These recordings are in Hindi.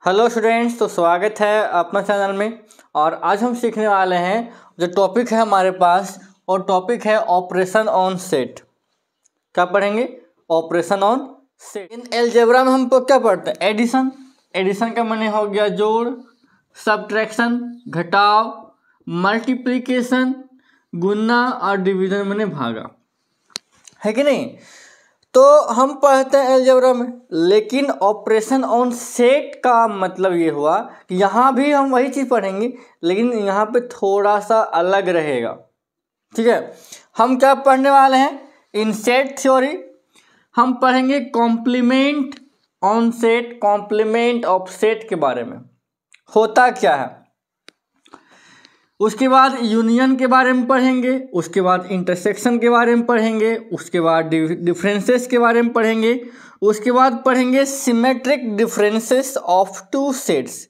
हेलो स्टूडेंट्स, तो स्वागत है अपना चैनल में। और आज हम सीखने वाले हैं जो टॉपिक है हमारे पास, और टॉपिक है ऑपरेशन ऑन सेट। क्या पढ़ेंगे? Operation on set. In algebra में हम क्या पढ़ते हैं? एडिशन। एडिशन का माने हो गया जोड़, सब्ट्रैक्शन घटाव, मल्टीप्लिकेशन गुना, और डिवीजन माने भागा, है कि नहीं? तो हम पढ़ते हैं अलजेब्रा में, लेकिन ऑपरेशन ऑन सेट का मतलब ये हुआ कि यहाँ भी हम वही चीज़ पढ़ेंगे, लेकिन यहाँ पे थोड़ा सा अलग रहेगा। ठीक है, हम क्या पढ़ने वाले हैं? इन सेट थ्योरी हम पढ़ेंगे complement on set, complement of set के बारे में होता क्या है। उसके बाद यूनियन के बारे में पढ़ेंगे, उसके बाद इंटरसेक्शन के बारे में पढ़ेंगे, उसके बाद डिफरेंसेस के बारे में पढ़ेंगे, उसके बाद पढ़ेंगे symmetric differences of two sets.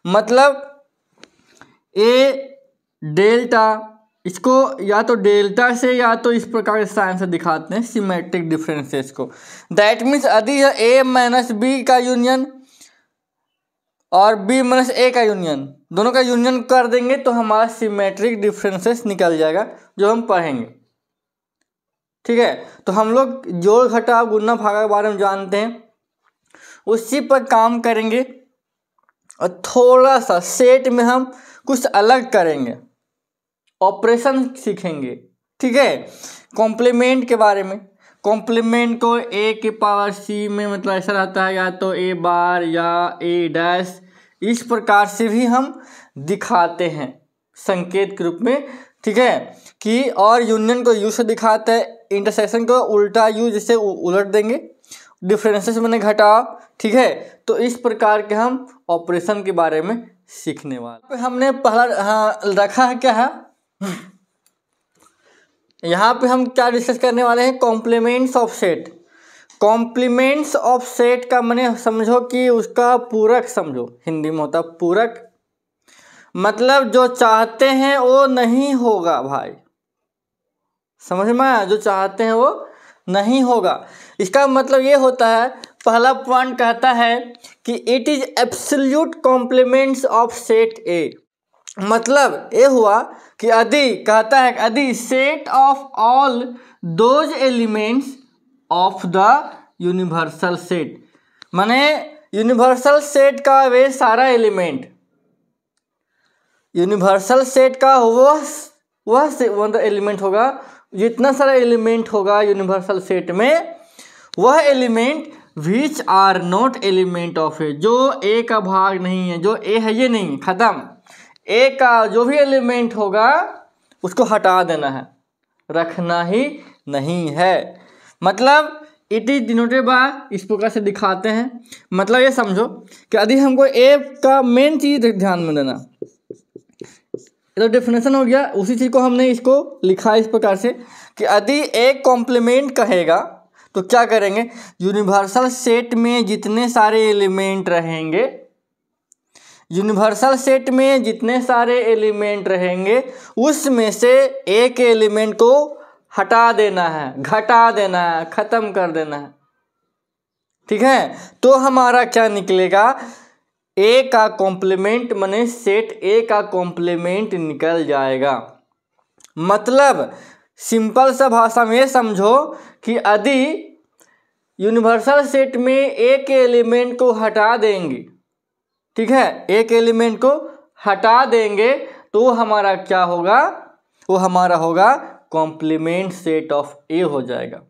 मतलब ए डेल्टा, इसको या तो डेल्टा से या तो इस प्रकार के साइन से दिखाते हैं सिमेट्रिक डिफरेंसेस को। दैट मीन्स यदि है ए माइनस बी का यूनियन और बी माइनस ए का यूनियन, दोनों का यूनियन कर देंगे तो हमारा सिमेट्रिक डिफरेंसेस निकल जाएगा, जो हम पढ़ेंगे। ठीक है, तो हम लोग जोड़ घटाव गुना भागा के बारे में जानते हैं, उसी पर काम करेंगे। और थोड़ा सा सेट में हम कुछ अलग करेंगे, ऑपरेशन सीखेंगे। ठीक है, कॉम्प्लीमेंट के बारे में। कॉम्प्लीमेंट को ए के पावर सी में मतलब ऐसा रहता है, या तो ए बार या ए डैश, इस प्रकार से भी हम दिखाते हैं संकेत के रूप में। ठीक है, कि और यूनियन को यू से दिखाते हैं, इंटरसेक्शन को उल्टा यू जिसे उलट देंगे, डिफरेंसेस मैंने घटाओ। ठीक है, तो इस प्रकार के हम ऑपरेशन के बारे में सीखने वाले। हमने पहला रखा है क्या है, यहाँ पे हम क्या डिस्कस करने वाले हैं? Complements of set. Complements of set का माने समझो कि उसका पूरक समझो, हिंदी में होता पूरक। मतलब जो चाहते हैं वो नहीं होगा भाई, समझ में आया? जो चाहते हैं वो नहीं होगा। इसका मतलब ये होता है, पहला पॉइंट कहता है कि it is absolute complements of set A. मतलब ये हुआ कि यदि कहता है यदि set of all those elements of the universal set, माने यूनिवर्सल सेट का वे सारा एलिमेंट, यूनिवर्सल सेट का वह एलिमेंट होगा, जितना सारा एलिमेंट होगा यूनिवर्सल सेट में, वह element which are not element of A, जो ए का भाग नहीं है, जो ए है ये नहीं, खत्म। ए का जो भी एलिमेंट होगा उसको हटा देना है, रखना ही नहीं है। मतलब इट इज डिनोटेड बाय, इस प्रकार से दिखाते हैं। मतलब ये समझो कि यदि हमको ए का मेन चीज ध्यान में देना, तो डेफिनेशन हो गया, उसी चीज को हमने इसको लिखा इस प्रकार से कि यदि ए कॉम्प्लीमेंट कहेगा तो क्या करेंगे? यूनिवर्सल सेट में जितने सारे एलिमेंट रहेंगे, यूनिवर्सल सेट में जितने सारे एलिमेंट रहेंगे उसमें से एक एलिमेंट को हटा देना है, घटा देना है, खत्म कर देना है। ठीक है, तो हमारा क्या निकलेगा? ए का कॉम्प्लीमेंट माने सेट ए का कॉम्प्लीमेंट निकल जाएगा। मतलब सिंपल सा भाषा में समझो कि यदि यूनिवर्सल सेट में एक एलिमेंट को हटा देंगे, ठीक है, एक एलिमेंट को हटा देंगे तो हमारा क्या होगा? वो हमारा होगा कॉम्प्लीमेंट सेट ऑफ ए हो जाएगा।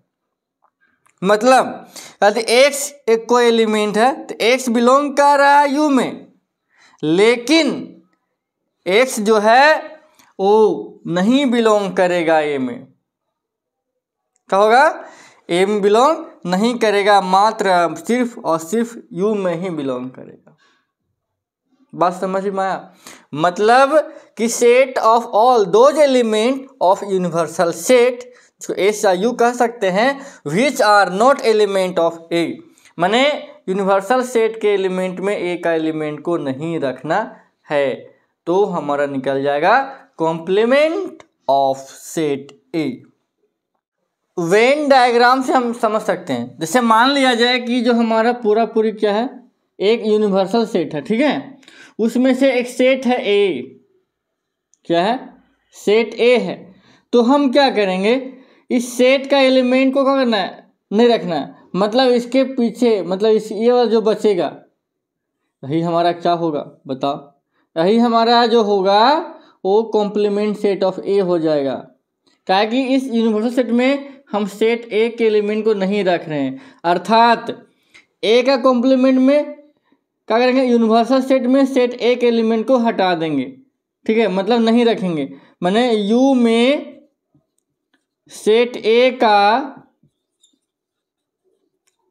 मतलब यदि x एक कोई एलिमेंट है तो x बिलोंग कर रहा है u में, लेकिन x जो है वो नहीं बिलोंग करेगा a में। क्या होगा? a में बिलोंग नहीं करेगा, मात्र सिर्फ और सिर्फ u में ही बिलोंग करेगा। बात समझ में आया? मतलब कि set of all those element of universal set, जिसको एस या यू कह सकते हैं, which are not element of A, माने यूनिवर्सल सेट के एलिमेंट में ए का एलिमेंट को नहीं रखना है, तो हमारा निकल जाएगा complement of set A. Venn diagram से हम समझ सकते हैं। जैसे मान लिया जाए कि जो हमारा पूरी क्या है, एक यूनिवर्सल सेट है, ठीक है। उसमें से एक सेट है ए, क्या है, सेट ए है। तो हम क्या करेंगे, इस सेट का एलिमेंट को क्या करना है, नहीं रखना है, मतलब इसके पीछे, मतलब इस ये वाला जो बचेगा यही हमारा क्या होगा बताओ, यही हमारा जो होगा वो कॉम्प्लीमेंट सेट ऑफ ए हो जाएगा। क्या कि इस यूनिवर्सल सेट में हम सेट ए के एलिमेंट को नहीं रख रहे हैं, अर्थात ए का कॉम्प्लीमेंट में क्या करेंगे, यूनिवर्सल सेट में सेट ए के एलिमेंट को हटा देंगे, ठीक है, मतलब नहीं रखेंगे। माने यू में सेट ए का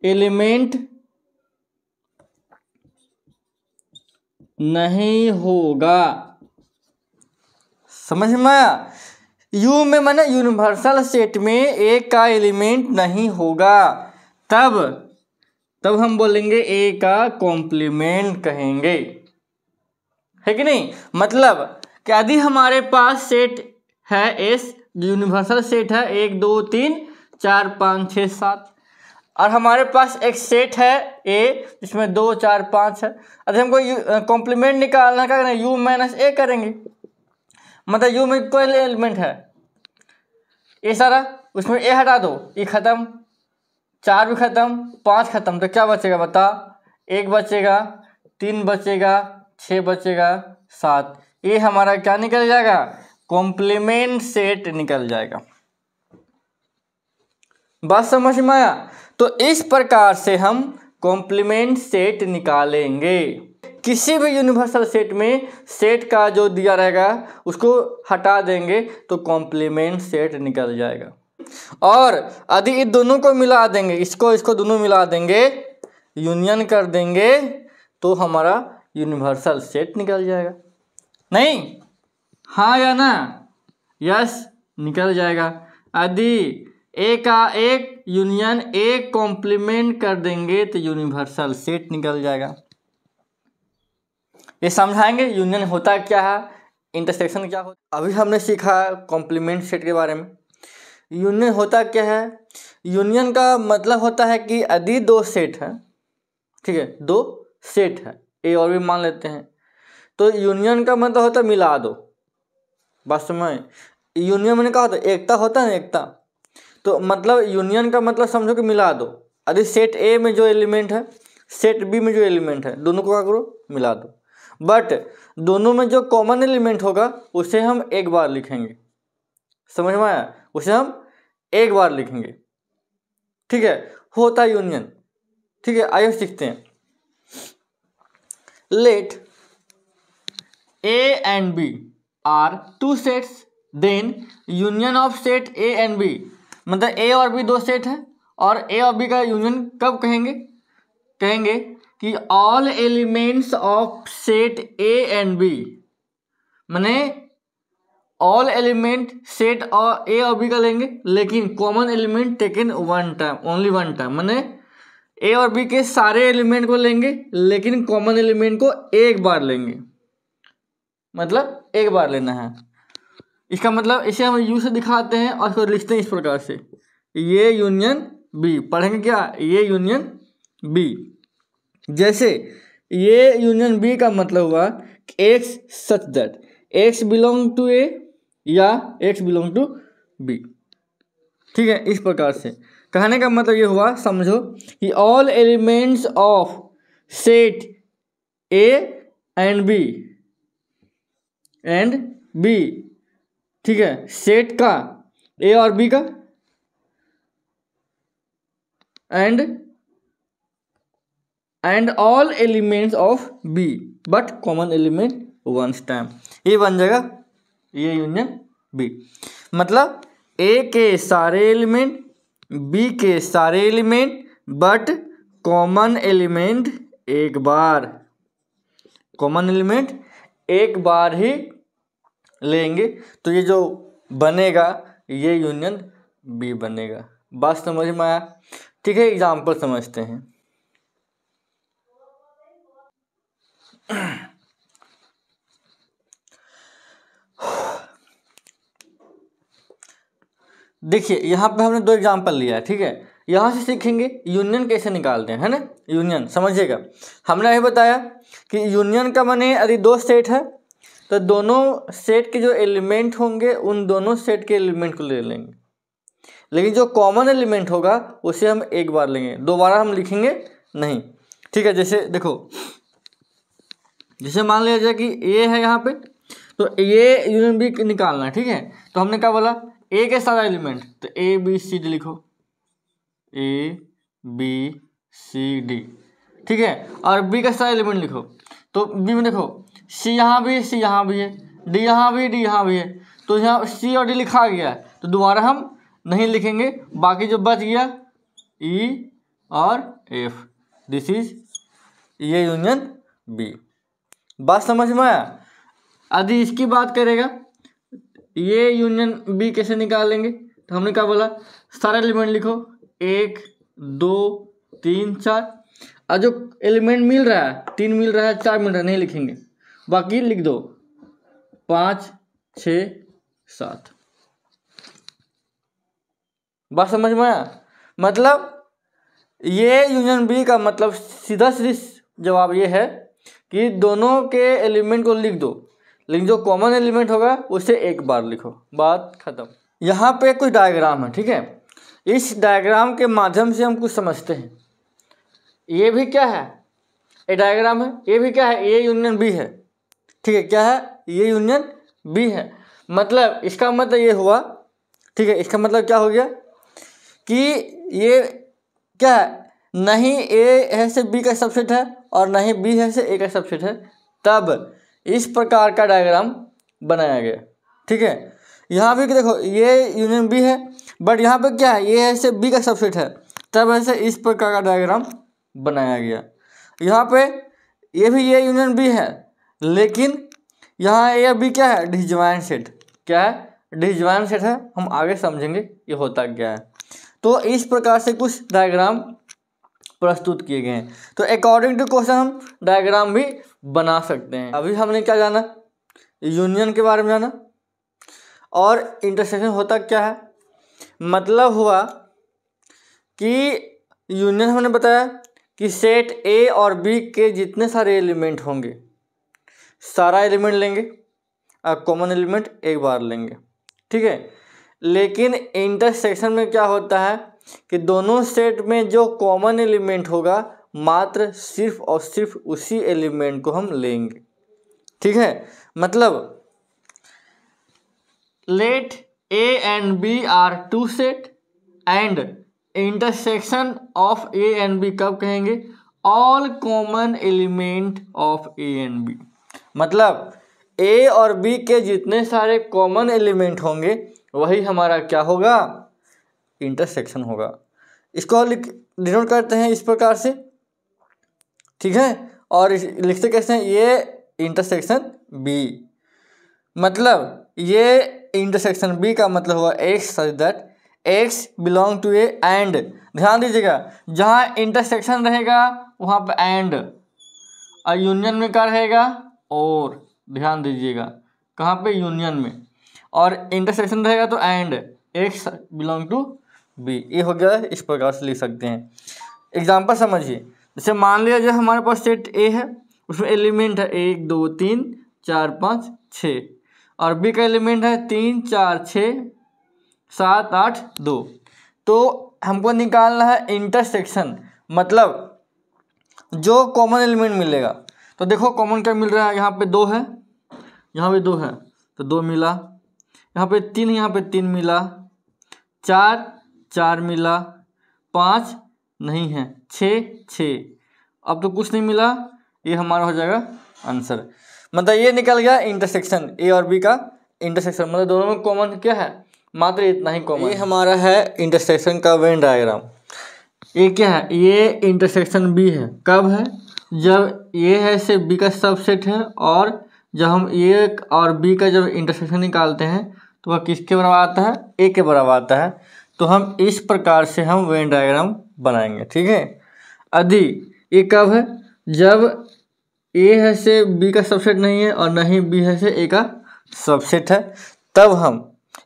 एलिमेंट नहीं होगा, समझ में आया। यू में माने यूनिवर्सल सेट में ए का एलिमेंट नहीं होगा, तब हम बोलेंगे ए का कॉम्प्लीमेंट कहेंगे, है कि नहीं। मतलब कि यदि हमारे पास सेट है एस, यूनिवर्सल सेट है 1 2 3 4 5 6 7, और हमारे पास एक सेट है ए जिसमें 2 4 5 है। यदि हमको कॉम्प्लीमेंट निकालना क्या करें, यू माइनस ए करेंगे, मतलब यू में कोई एलिमेंट है ए सारा, उसमें ए हटा दो, ये खत्म, 4 भी खत्म, 5 खत्म, तो क्या बचेगा बता, 1 बचेगा, 3 बचेगा, 6 बचेगा, 7। ये हमारा क्या निकल जाएगा, कॉम्प्लीमेंट सेट निकल जाएगा। बात समझ में आया। तो इस प्रकार से हम कॉम्प्लीमेंट सेट निकालेंगे। किसी भी यूनिवर्सल सेट में सेट का जो दिया रहेगा उसको हटा देंगे तो कॉम्प्लीमेंट सेट निकल जाएगा। और यदि इन दोनों को मिला देंगे, इसको दोनों मिला देंगे, यूनियन कर देंगे, तो हमारा यूनिवर्सल सेट निकल जाएगा। नहीं, हाँ या ना, यस, निकल जाएगा। यदि ए का एक यूनियन ए कॉम्प्लीमेंट कर देंगे तो यूनिवर्सल सेट निकल जाएगा। ये समझाएंगे यूनियन होता क्या है, इंटरसेक्शन क्या होता है। अभी हमने सीखा कॉम्प्लीमेंट सेट के बारे में। यूनियन होता क्या है, यूनियन का मतलब होता है कि यदि 2 सेट हैं, ठीक है, 2 सेट है, ए और भी मान लेते हैं, तो यूनियन का मतलब होता है मिला दो। बस में यूनियन में क्या होता है, एकता होता है ना, एकता। तो मतलब यूनियन का मतलब समझो कि मिला दो। यदि सेट ए में जो एलिमेंट है, सेट बी में जो एलिमेंट है, दोनों को क्या करो, मिला दो। बट दोनों में जो कॉमन एलिमेंट होगा उसे हम एक बार लिखेंगे, समझ में आया, उसे हम एक बार लिखेंगे, ठीक है, होता है यूनियन। ठीक है, आइए सीखते हैं। Let A and B are 2 सेट्स, then union of set A and B, मतलब ए और बी 2 सेट है और ए और बी का यूनियन कब कहेंगे, कहेंगे कि all elements of set A and B, माने ऑल एलिमेंट सेट और ए और बी का लेंगे, लेकिन common element taken one time, only one time, माने ए और बी के सारे एलिमेंट को लेंगे लेकिन कॉमन एलिमेंट को एक बार लेंगे, मतलब एक बार लेना है। इसका मतलब इसे हम यू से दिखाते हैं और इसको लिखते हैं इस प्रकार से, ये यूनियन बी, पढ़ेंगे क्या, ये यूनियन बी। जैसे ये यूनियन बी का मतलब हुआ X such that X belong to A या एक्स बिलोंग टू बी, ठीक है। इस प्रकार से कहने का मतलब ये हुआ, समझो कि all elements of set A and B, ठीक है, सेट का ए और बी का and all elements of B but common element once time, ये बन जाएगा ये यूनियन बी। मतलब ए के सारे एलिमेंट, बी के सारे एलिमेंट, बट कॉमन एलिमेंट एक बार, कॉमन एलिमेंट एक बार ही लेंगे, तो ये जो बनेगा ये यूनियन बी बनेगा। बात समझ में आया, ठीक है। एग्जाम्पल समझते हैं। देखिए यहाँ पे हमने 2 एग्जाम्पल लिया है, ठीक है। यहाँ से सीखेंगे यूनियन कैसे निकालते हैं, है ना। यूनियन समझिएगा, हमने अभी बताया कि यूनियन का माने यदि दो सेट है तो दोनों सेट के जो एलिमेंट होंगे उन दोनों सेट के एलिमेंट को ले लेंगे, लेकिन जो कॉमन एलिमेंट होगा उसे हम एक बार लेंगे, दोबारा हम लिखेंगे नहीं। ठीक है, जैसे देखो, जैसे मान लिया जाए कि ए है यहाँ पे, तो ये यूनियन बी निकालना है। ठीक है, तो हमने क्या बोला, ए के सारा एलिमेंट, तो ए बी सी डी लिखो, ए बी सी डी। ठीक है, और बी का सारा एलिमेंट लिखो, तो बी में देखो सी यहाँ भी है, सी यहाँ भी है, डी यहाँ भी, डी यहाँ भी है, तो यहाँ सी और डी लिखा गया है, तो दोबारा हम नहीं लिखेंगे, बाकी जो बच गया ई और एफ, दिस इज ये यूनियन बी। बात समझ में आया। यदि इसकी बात करेगा ये यूनियन बी कैसे निकालेंगे, तो हमने क्या बोला, सारे एलिमेंट लिखो 1 2 3 4, और जो एलिमेंट मिल रहा है 3 मिल रहा है 4 मिल रहा है नहीं लिखेंगे, बाकी लिख दो 5 6 7। बात समझ में आया। मतलब ये यूनियन बी का मतलब सीधा जवाब ये है कि दोनों के एलिमेंट को लिख दो, लेकिन जो कॉमन एलिमेंट होगा उसे एक बार लिखो, बात खत्म। यहाँ पे कुछ डायग्राम है, ठीक है, इस डायग्राम के माध्यम से हम कुछ समझते हैं। ये भी क्या है, ये डायग्राम है, ये भी क्या है, ये यूनियन बी है। ठीक है, क्या है, ये यूनियन बी है। मतलब इसका मतलब ये हुआ, ठीक है, इसका मतलब क्या हो गया कि ये क्या है, नहीं ए है से बी का सबसेट है और नहीं बी है से ए का सबसेट है, तब इस प्रकार का डायग्राम बनाया गया। ठीक है, यहाँ भी देखो ये यूनियन बी है, बट यहाँ पे क्या है, ये है से बी का सबसेट है, तब ऐसे इस प्रकार का डायग्राम बनाया गया। यहाँ पे ये भी ये यूनियन बी है, लेकिन यहाँ ए बी क्या है, डिसजॉइंट सेट। क्या है, डिसजॉइंट सेट है, हम आगे समझेंगे ये होता क्या है। तो इस प्रकार से कुछ डायग्राम प्रस्तुत किए गए हैं। तो अकॉर्डिंग टू क्वेश्चन हम डायग्राम भी बना सकते हैं। अभी हमने क्या जाना, यूनियन के बारे में जाना, और इंटरसेक्शन होता क्या है। मतलब हुआ कि यूनियन हमने बताया कि सेट ए और बी के जितने सारे एलिमेंट होंगे सारा एलिमेंट लेंगे और कॉमन एलिमेंट एक बार लेंगे। ठीक है, लेकिन इंटरसेक्शन में क्या होता है कि दोनों सेट में जो कॉमन एलिमेंट होगा मात्र सिर्फ और सिर्फ उसी एलिमेंट को हम लेंगे। ठीक है, मतलब let A and B are two set and intersection of A and B कब कहेंगे, all common element of A and B. मतलब ए और बी के जितने सारे कॉमन एलिमेंट होंगे वही हमारा क्या होगा, इंटरसेक्शन होगा। इसको डिनोट करते हैं इस प्रकार से। ठीक है, और लिखते कैसे हैं, ये इंटरसेक्शन बी, मतलब ये इंटरसेक्शन बी का मतलब हुआ X such that X belong to A and. ध्यान दीजिएगा, जहाँ इंटरसेक्शन रहेगा वहाँ पे एंड, और यूनियन में क्या रहेगा, और। ध्यान दीजिएगा कहाँ पे, यूनियन में, और इंटरसेक्शन रहेगा तो and, X belong to B. ये हो गया, इस प्रकार से लिख सकते हैं। एग्जाम्पल समझिए, जैसे मान लिया जाए हमारे पास सेट ए है, उसमें एलिमेंट है 1 2 3 4 5 6, और बी का एलिमेंट है 3 4 6 7 8 2। तो हमको निकालना है इंटरसेक्शन, मतलब जो कॉमन एलिमेंट मिलेगा। तो देखो कॉमन क्या मिल रहा है, यहाँ पे 2 है, यहाँ पे 2 है तो 2 मिला, यहाँ पे 3 यहाँ पे 3 मिला, 4 4 मिला, 5 नहीं है, 6 6, अब तो कुछ नहीं मिला, ये हमारा हो जाएगा आंसर। मतलब ये निकल गया इंटरसेक्शन, ए और बी का इंटरसेक्शन, मतलब दोनों में कॉमन क्या है, मात्र इतना ही कॉमन। ये हमारा है इंटरसेक्शन का वेन डायग्राम। ये क्या है, ये इंटरसेक्शन बी है, कब है, जब ए है से बी का सबसेट है, और जब हम ए और बी का जब इंटरसेक्शन निकालते हैं तो वह किसके बराबर आता है, ए के बराबर आता है। तो हम इस प्रकार से हम वेन डायग्राम बनाएंगे। ठीक है, यदि ये कब है, जब ए है से बी का सबसेट नहीं है और नहीं बी है से ए का सबसेट है, तब हम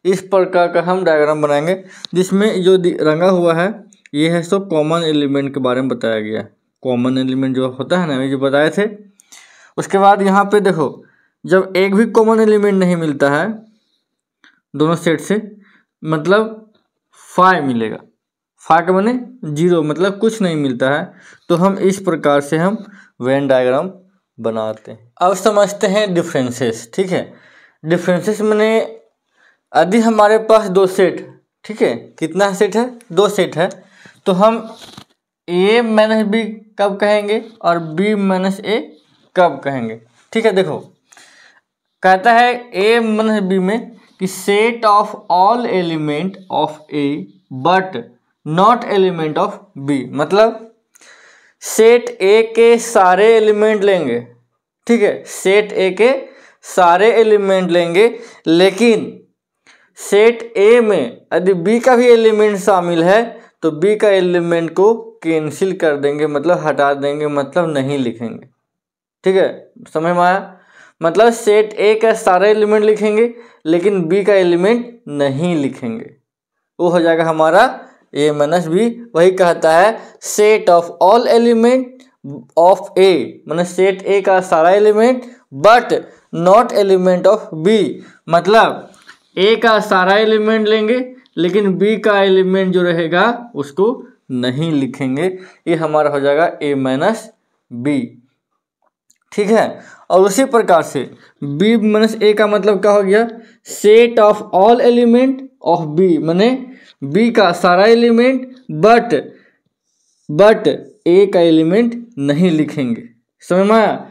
इस प्रकार का हम डायग्राम बनाएंगे, जिसमें जो रंगा हुआ है ये है सो कॉमन एलिमेंट के बारे में बताया गया। कॉमन एलिमेंट जो होता है ना, ये जो बताए थे। उसके बाद यहाँ पे देखो, जब एक भी कॉमन एलिमेंट नहीं मिलता है दोनों सेट से, मतलब 5 मिलेगा। 5 का माने 0, मतलब कुछ नहीं मिलता है। तो हम इस प्रकार से हम वेन डायग्राम बनाते हैं। अब समझते हैं डिफरेंसेस। ठीक है, डिफरेंसेस माने यदि हमारे पास दो सेट, ठीक है, कितना सेट है? 2 सेट है, तो हम a माइनस बी कब कहेंगे और b माइनस ए कब कहेंगे? ठीक है, देखो कहता है a माइनस बी में कि set of all element of a but not element of b, मतलब सेट a के सारे एलिमेंट लेंगे। ठीक है, सेट a के सारे एलिमेंट लेंगे, लेकिन सेट A में यदि B का भी एलिमेंट शामिल है तो B का एलिमेंट को कैंसिल कर देंगे, मतलब हटा देंगे, मतलब नहीं लिखेंगे। ठीक है, समझ में आया? मतलब सेट A का सारा एलिमेंट लिखेंगे लेकिन B का एलिमेंट नहीं लिखेंगे, वो हो जाएगा हमारा A माइनस बी। वही कहता है set of all element of A, मतलब सेट A का सारा element but not element of B, मतलब A का सारा एलिमेंट लेंगे लेकिन B का एलिमेंट जो रहेगा उसको नहीं लिखेंगे। ये हमारा हो जाएगा A माइनस बी। ठीक है, और उसी प्रकार से B माइनस A का मतलब क्या हो गया? Set of all element of B, माने B का सारा एलिमेंट बट A का एलिमेंट नहीं लिखेंगे। समझ में आया?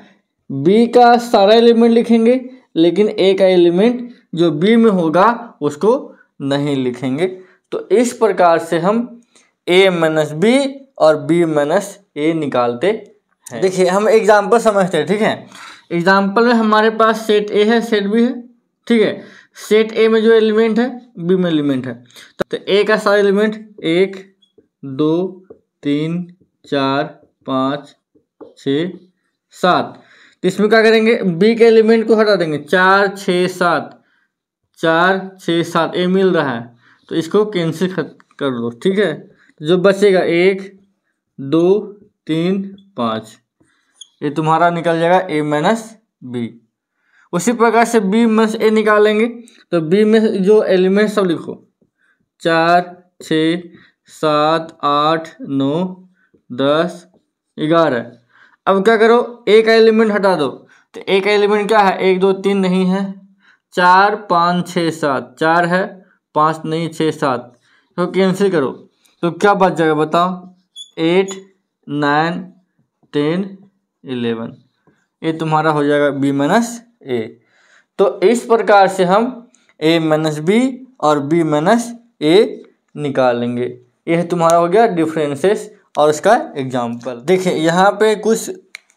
B का सारा एलिमेंट लिखेंगे लेकिन A का एलिमेंट जो B में होगा उसको नहीं लिखेंगे। तो इस प्रकार से हम A माइनस बी और B माइनस ए निकालते हैं। देखिए हम एग्जाम्पल समझते हैं। ठीक है, एग्जाम्पल में हमारे पास सेट A है, सेट B है। ठीक है, सेट A में जो एलिमेंट है B में एलिमेंट है, तो A का सारा एलिमेंट 1 2 3 4 5 6 7। तो इसमें क्या करेंगे? B के एलिमेंट को हटा देंगे, 4 6 7, 4 6 7 A मिल रहा है तो इसको कैंसिल कर दो। ठीक है, जो बचेगा 1 2 3 5, ये तुम्हारा निकल जाएगा A माइनस बी। उसी प्रकार से B माइनस ए निकालेंगे तो B में जो एलिमेंट सब लिखो, 4 6 7 8 9 10 11। अब क्या करो? A का एलिमेंट हटा दो, तो A का एलिमेंट क्या है? 1 2 3 नहीं है, 4 5 6 7, 4 है 5 नहीं 6 7, तो कैंसिल करो तो क्या बच जाएगा बताओ? 8 9 10 11, ये तुम्हारा हो जाएगा B माइनस ए। तो इस प्रकार से हम A माइनस बी और B माइनस ए निकालेंगे। यह तुम्हारा हो गया डिफरेंसेस और उसका एग्जाम्पल। देखिए यहाँ पे कुछ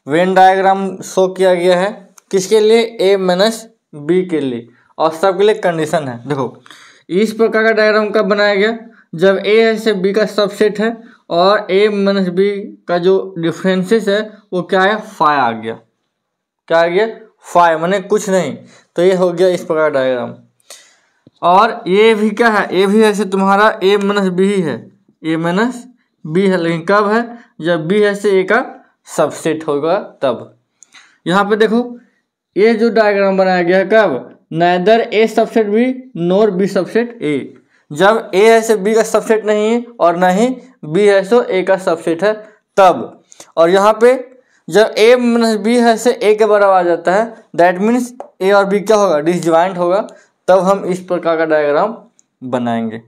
वेन डायग्राम शो किया गया है, किसके लिए? A माइनस बी के लिए, और सबके लिए कंडीशन है। देखो इस प्रकार का डायग्राम कब बनाया गया? जब A है से B का सबसेट है और A माइनस बी का जो डिफरेंसेस है वो क्या है? 5 आ गया। क्या आ गया? 5, माने कुछ नहीं। तो ये हो गया इस प्रकार डायग्राम। और ये भी क्या है? ये भी ऐसे तुम्हारा A माइनस बी ही है, A माइनस बी है, लेकिन कब है? जब B है से A का सबसेट होगा तब। यहाँ पे देखो ये जो डायग्राम बनाया गया है कब? Neither A subset B NOR B subset A, जब A है से B का सबसेट नहीं है और ना ही B है सो A का सबसेट है तब। और यहाँ पे जब A माइनस बी है से A के बराबर आ जाता है, दैट मीन्स A और B क्या होगा? डिसजॉइंट होगा, तब हम इस प्रकार का डायग्राम बनाएंगे।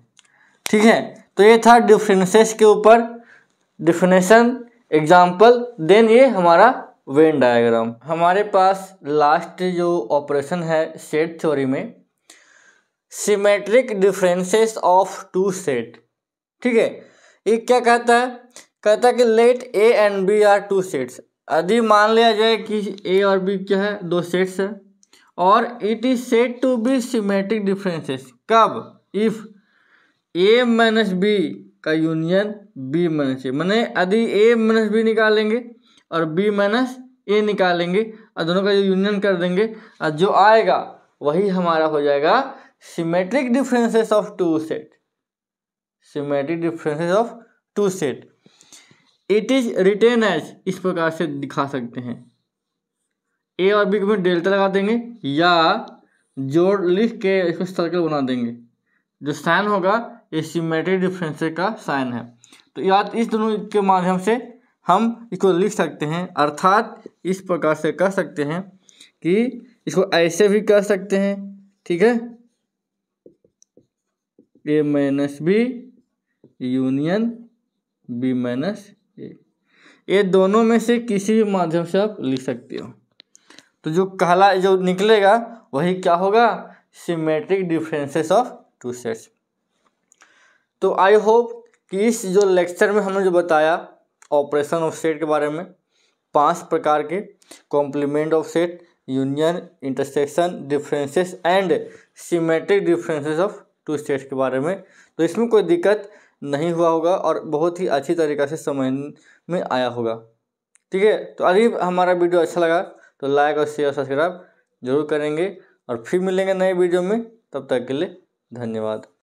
ठीक है, तो ये था डिफरेंसेस के ऊपर डिफिनेशन, एग्जाम्पल, देन ये हमारा वेन डायग्राम। हमारे पास लास्ट जो ऑपरेशन है सेट थ्योरी में, symmetric differences of two set. ठीक है, ये क्या कहता है? कहता है कि let A and B are two sets. यदि मान लिया जाए कि A और B क्या है? 2 सेट्स है, और it is said to be symmetric differences कब? इफ A माइनस बी का यूनियन B माइनस ए, मैंने यदि A माइनस बी निकालेंगे और B माइनस ए निकालेंगे और दोनों का जो यूनियन कर देंगे और जो आएगा वही हमारा हो जाएगा symmetric differences of two set. Symmetric differences of two set. It is written as, इस प्रकार से दिखा सकते हैं, ए और बी में डेल्टा लगा देंगे या जोड़ लिख के इसमें सर्कल बना देंगे। जो साइन होगा ये सिमेट्रिक डिफरेंसेस का साइन है। तो याद इस दोनों के माध्यम से हम इसको लिख सकते हैं, अर्थात इस प्रकार से कर सकते हैं कि इसको ऐसे भी कर सकते हैं, ठीक है, A minus B union B minus A, ये दोनों में से किसी भी माध्यम से आप लिख सकते हो। तो जो निकलेगा वही क्या होगा, symmetric differences of two sets. तो आई होप कि इस जो लेक्चर में हमने जो बताया ऑपरेशन ऑफ सेट के बारे में, 5 प्रकार के, complement of set, union, intersection, differences and symmetric differences of two sets के बारे में, तो इसमें कोई दिक्कत नहीं हुआ होगा और बहुत ही अच्छी तरीक़ा से समझ में आया होगा। ठीक है, तो अभी हमारा वीडियो अच्छा लगा तो लाइक और शेयर सब्सक्राइब जरूर करेंगे और फिर मिलेंगे नए वीडियो में। तब तक के लिए धन्यवाद।